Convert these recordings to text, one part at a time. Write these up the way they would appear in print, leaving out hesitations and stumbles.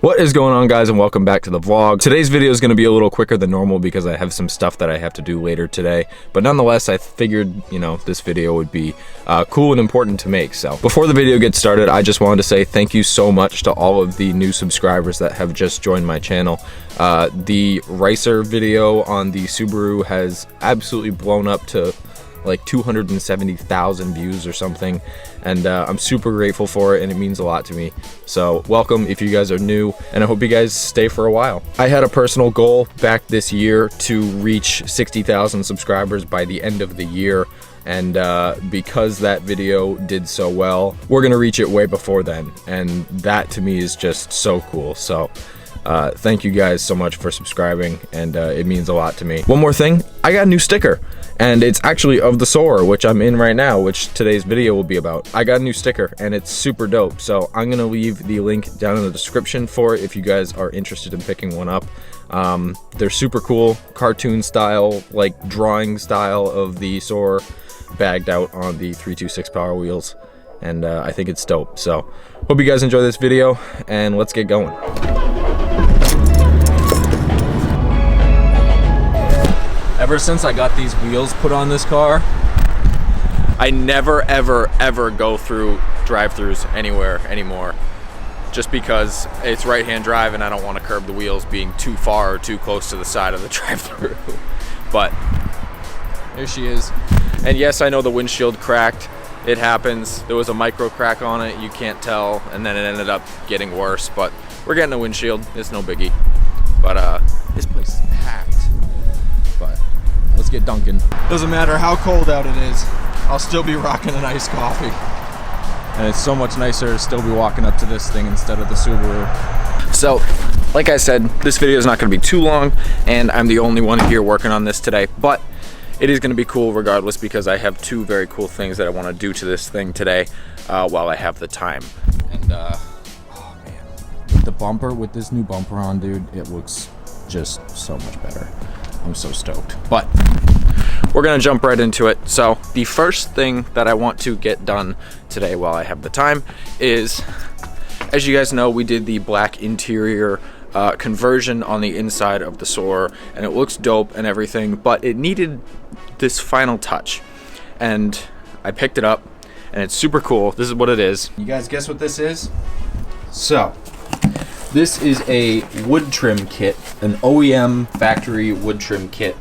What is going on, guys, and welcome back to the vlog. Today's video is going to be a little quicker than normal because I have some stuff that I have to do later today, but nonetheless I figured, this video would be cool and important to make. So before the video gets started, I just wanted to say thank you so much to all of the new subscribers that have just joined my channel. The RICER video on the Subaru has absolutely blown up to like 270,000 views or something, and I'm super grateful for it, and it means a lot to me. So welcome if you guys are new, and I hope you guys stay for a while. I had a personal goal back this year to reach 60,000 subscribers by the end of the year, and because that video did so well, we're gonna reach it way before then, and that to me is just so cool. So thank you guys so much for subscribing, and it means a lot to me. One more thing, I got a new sticker, and it's actually of the Soar, which I'm in right now, which today's video will be about. I got a new sticker, and it's super dope, so I'm gonna leave the link down in the description for it if you guys are interested in picking one up. They're super cool, cartoon style, like drawing style of the Soar bagged out on the 326 Power Wheels, and I think it's dope. So hope you guys enjoy this video, and let's get going. Ever since I got these wheels put on this car, I never ever go through drive-thrus anywhere anymore, just because it's right-hand drive and I don't want to curb the wheels being too far or too close to the side of the drive-thru. But there she is. And yes, I know the windshield cracked. It happens. There was a micro crack on it, you can't tell, and then it ended up getting worse, but we're getting a windshield. It's no biggie. But this place is packed. But let's get dunking. Doesn't matter how cold out it is, I'll still be rocking an iced coffee. And it's so much nicer to still be walking up to this thing instead of the Subaru. So, like I said, this video is not going to be too long, and I'm the only one here working on this today, but it is going to be cool regardless because I have two very cool things that I want to do to this thing today while I have the time. And, oh man, the bumper, with this new bumper on, dude, it looks just so much better. I'm so stoked. But we're gonna jump right into it. So the first thing that I want to get done today while I have the time is, as you guys know, we did the black interior conversion on the inside of the Soar, and it looks dope and everything, but it needed this final touch, and I picked it up, and it's super cool. This is what it is. You guys guess what this is? So this is a wood trim kit, an OEM factory wood trim kit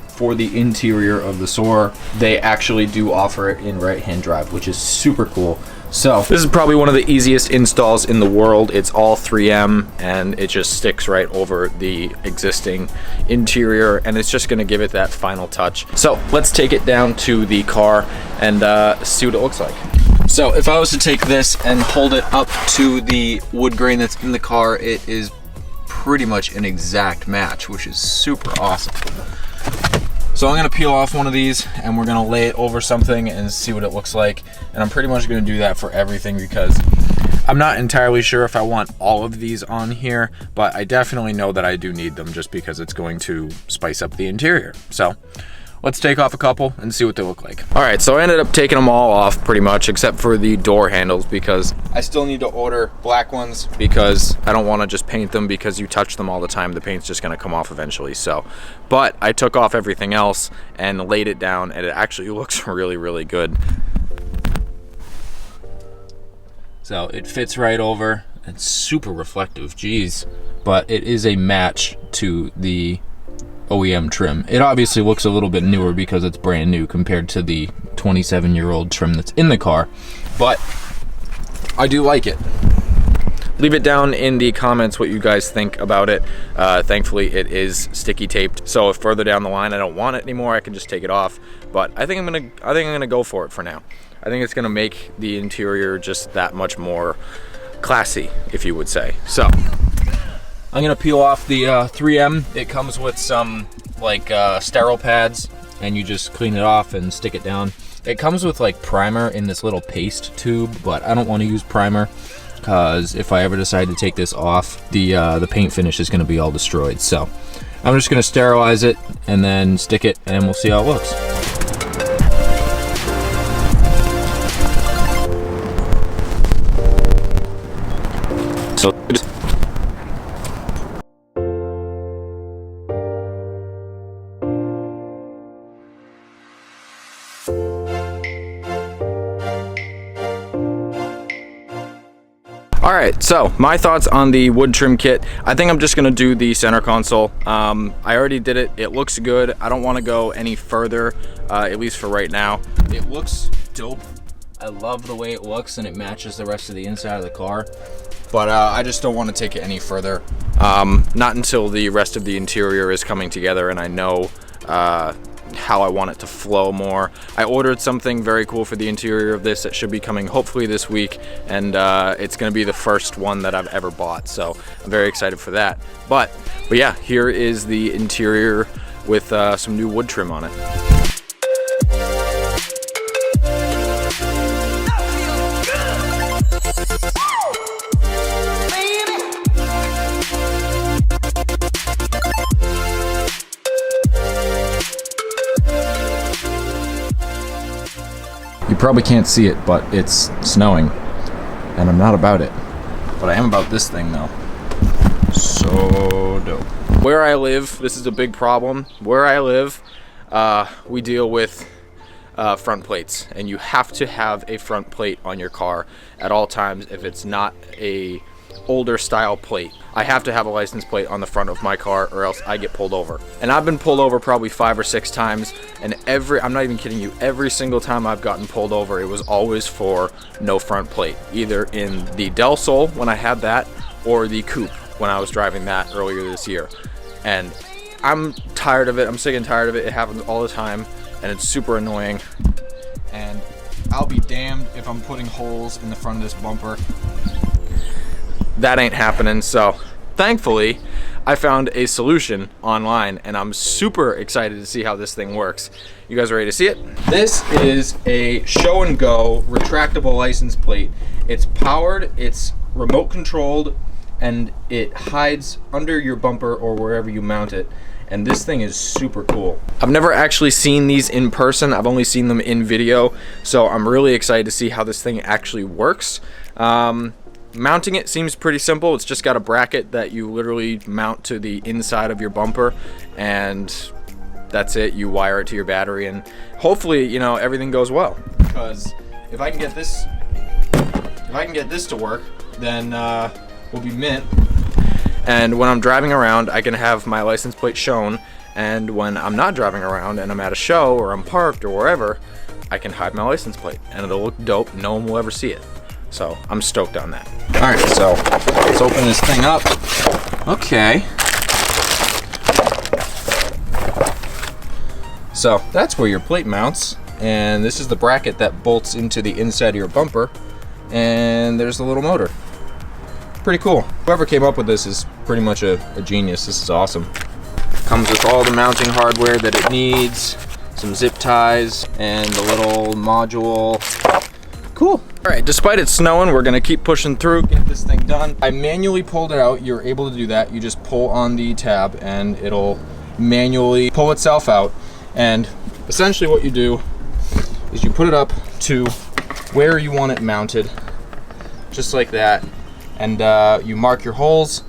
for the interior of the Soar. They actually do offer it in right-hand drive, which is super cool. So this is probably one of the easiest installs in the world. It's all 3M, and it just sticks right over the existing interior, and it's just gonna give it that final touch. So let's take it down to the car and see what it looks like. So if I was to take this and hold it up to the wood grain that's in the car, it is pretty much an exact match, which is super awesome. So I'm gonna peel off one of these and we're gonna lay it over something and see what it looks like. And I'm pretty much gonna do that for everything because I'm not entirely sure if I want all of these on here, but I definitely know that I do need them just because it's going to spice up the interior. So let's take off a couple and see what they look like. All right, so I ended up taking them all off pretty much except for the door handles because I still need to order black ones because I don't want to just paint them because you touch them all the time. The paint's just gonna come off eventually. So, but I took off everything else and laid it down, and it actually looks really, really good. So it fits right over. It's super reflective, geez. But it is a match to the OEM trim. It obviously looks a little bit newer because it's brand new compared to the 27-year-old trim that's in the car, but I do like it. Leave it down in the comments what you guys think about it. Thankfully it is sticky taped, so if further down the line I don't want it anymore, I can just take it off. But I think I'm gonna go for it for now. I think it's gonna make the interior just that much more classy, if you would say. So I'm gonna peel off the 3M. It comes with some like sterile pads, and you just clean it off and stick it down. It comes with like primer in this little paste tube, but I don't want to use primer because if I ever decide to take this off, the paint finish is gonna be all destroyed. So I'm just gonna sterilize it and then stick it, and we'll see how it looks. So right, so my thoughts on the wood trim kit. I think I'm just gonna do the center console. I already did it. It looks good. I don't want to go any further, at least for right now. It looks dope. I love the way it looks, and it matches the rest of the inside of the car. But I just don't want to take it any further. Not until the rest of the interior is coming together and I know how I want it to flow more. I ordered something very cool for the interior of this that should be coming hopefully this week, and it's going to be the first one that I've ever bought, so I'm very excited for that. But yeah, here is the interior with some new wood trim on it. You probably can't see it, but it's snowing, and I'm not about it. But I am about this thing, though. So dope. Where I live, this is a big problem. Where I live, we deal with front plates, and you have to have a front plate on your car at all times if it's not a older style plate. I have to have a license plate on the front of my car or else I get pulled over. And I've been pulled over probably 5 or 6 times, and I'm not even kidding you, every single time I've gotten pulled over, it was always for no front plate, either in the Del Sol when I had that, or the Coupe when I was driving that earlier this year. And I'm tired of it. I'm sick and tired of it. It happens all the time, and it's super annoying. And I'll be damned if I'm putting holes in the front of this bumper. That ain't happening. So thankfully I found a solution online, and I'm super excited to see how this thing works. You guys ready to see it? This is a show and go retractable license plate. It's powered, it's remote controlled, and it hides under your bumper or wherever you mount it. And this thing is super cool. I've never actually seen these in person. I've only seen them in video. So I'm really excited to see how this thing actually works. Mounting it seems pretty simple. It's just got a bracket that you literally mount to the inside of your bumper, and that's it. You wire it to your battery, and hopefully, you know, everything goes well. Because if I can get this to work, then we'll be mint. And when I'm driving around, I can have my license plate shown, and when I'm not driving around and I'm at a show or I'm parked or wherever, I can hide my license plate, and it'll look dope. No one will ever see it. So I'm stoked on that. All right, so let's open this thing up. Okay. So that's where your plate mounts, and this is the bracket that bolts into the inside of your bumper, and there's the little motor. Pretty cool. Whoever came up with this is pretty much a genius. This is awesome. Comes with all the mounting hardware that it needs, some zip ties, and the little module. Cool. All right, despite it snowing, we're gonna keep pushing through, get this thing done. I manually pulled it out. You're able to do that. You just pull on the tab and it'll manually pull itself out. And essentially what you do is you put it up to where you want it mounted, just like that. And you mark your holes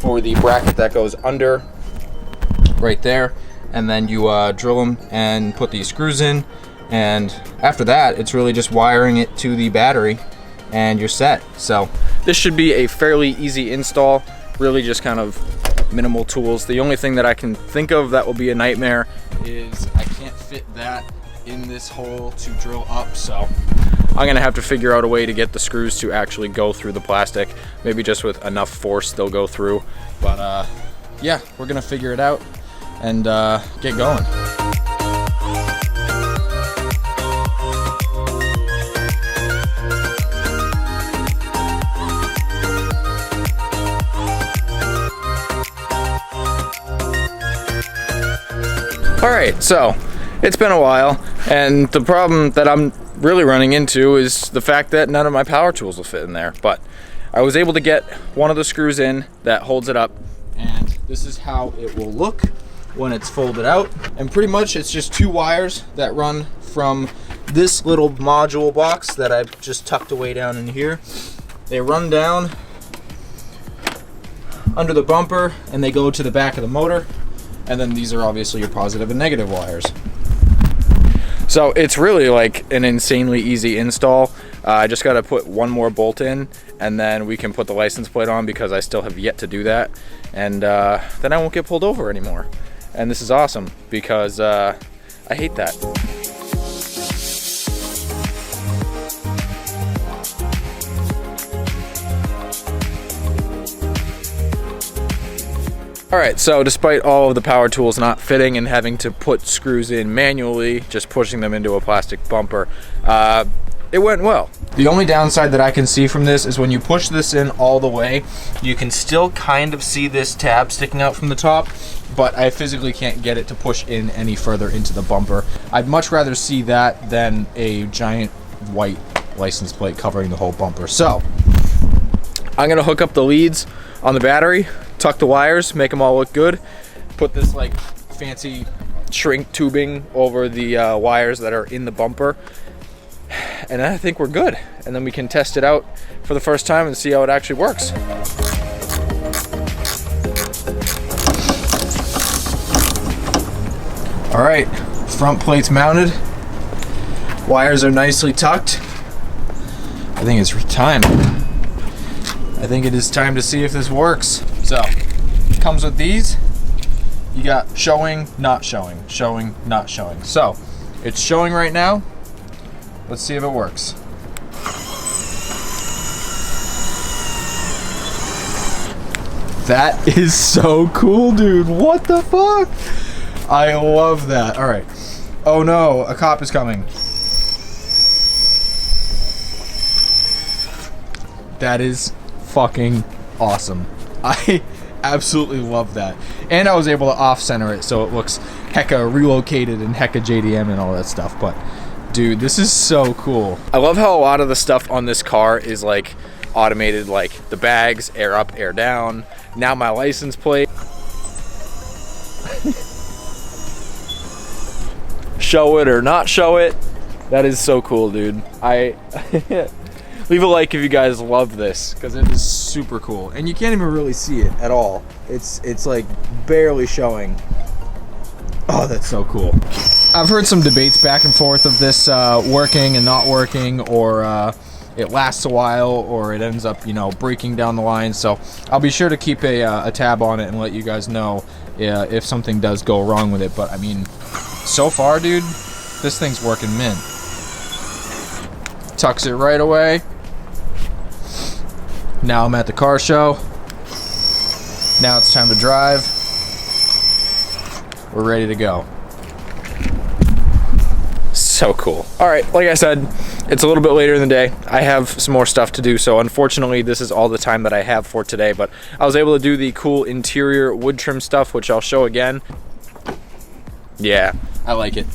for the bracket that goes under right there. And then you drill them and put these screws in. And after that, it's really just wiring it to the battery and you're set. So this should be a fairly easy install, really just kind of minimal tools. The only thing that I can think of that will be a nightmare is I can't fit that in this hole to drill up. So I'm gonna have to figure out a way to get the screws to actually go through the plastic. Maybe just with enough force they'll go through. But yeah, we're gonna figure it out and get going. All right, so it's been a while, and the problem that I'm really running into is the fact that none of my power tools will fit in there. But I was able to get one of the screws in that holds it up, and this is how it will look when it's folded out. And pretty much it's just 2 wires that run from this little module box that I've just tucked away down in here. They run down under the bumper and they go to the back of the motor. And then these are obviously your positive and negative wires. So it's really like an insanely easy install. I just got to put one more bolt in and then we can put the license plate on, because I still have yet to do that, and then I won't get pulled over anymore. And this is awesome, because I hate that. Alright, so despite all of the power tools not fitting and having to put screws in manually, just pushing them into a plastic bumper, it went well. The only downside that I can see from this is when you push this in all the way, you can still kind of see this tab sticking out from the top, but I physically can't get it to push in any further into the bumper. I'd much rather see that than a giant white license plate covering the whole bumper. So, I'm gonna hook up the leads on the battery, tuck the wires, make them all look good, put this like fancy shrink tubing over the wires that are in the bumper, and I think we're good. And then we can test it out for the first time and see how it actually works. All right, front plate's mounted, wires are nicely tucked. I think it's time. I think it is time to see if this works. So, it comes with these. You got showing, not showing, showing, not showing. So, it's showing right now. Let's see if it works. That is so cool, dude. What the fuck? I love that. All right. Oh no, a cop is coming. That is fucking awesome. I absolutely love that. And I was able to off-center it so it looks hecka relocated and hecka JDM and all that stuff. But dude, this is so cool. I love how a lot of the stuff on this car is like automated, like the bags, air up, air down. Now my license plate. Show it or not show it. That is so cool, dude. Leave a like if you guys love this, because it is super cool. And you can't even really see it at all. It's like barely showing. Oh, that's so cool. I've heard some debates back and forth of this working and not working, or it lasts a while, or it ends up, you know, breaking down the line. So I'll be sure to keep a tab on it and let you guys know if something does go wrong with it. But I mean, so far, dude, this thing's working mint. Tucks it right away. Now I'm at the car show. Now it's time to drive. We're ready to go. So cool. All right, like I said, it's a little bit later in the day. I have some more stuff to do, so unfortunately this is all the time that I have for today, but I was able to do the cool interior wood trim stuff, which I'll show again. Yeah, I like it.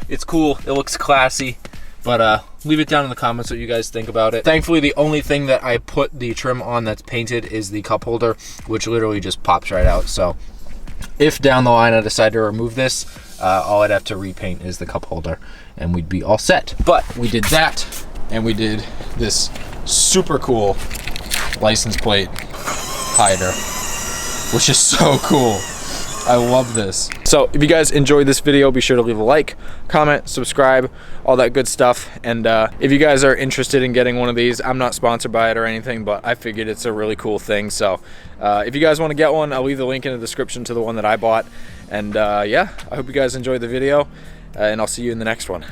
It's cool, it looks classy, but leave it down in the comments what you guys think about it. Thankfully, the only thing that I put the trim on that's painted is the cup holder, which literally just pops right out. So if down the line I decide to remove this, all I'd have to repaint is the cup holder and we'd be all set. But we did that, and we did this super cool license plate hider, which is so cool. I love this. So if you guys enjoyed this video, be sure to leave a like, comment, subscribe, all that good stuff. And if you guys are interested in getting one of these, I'm not sponsored by it or anything, but I figured it's a really cool thing. So if you guys want to get one, I'll leave the link in the description to the one that I bought. And yeah, I hope you guys enjoyed the video, and I'll see you in the next one.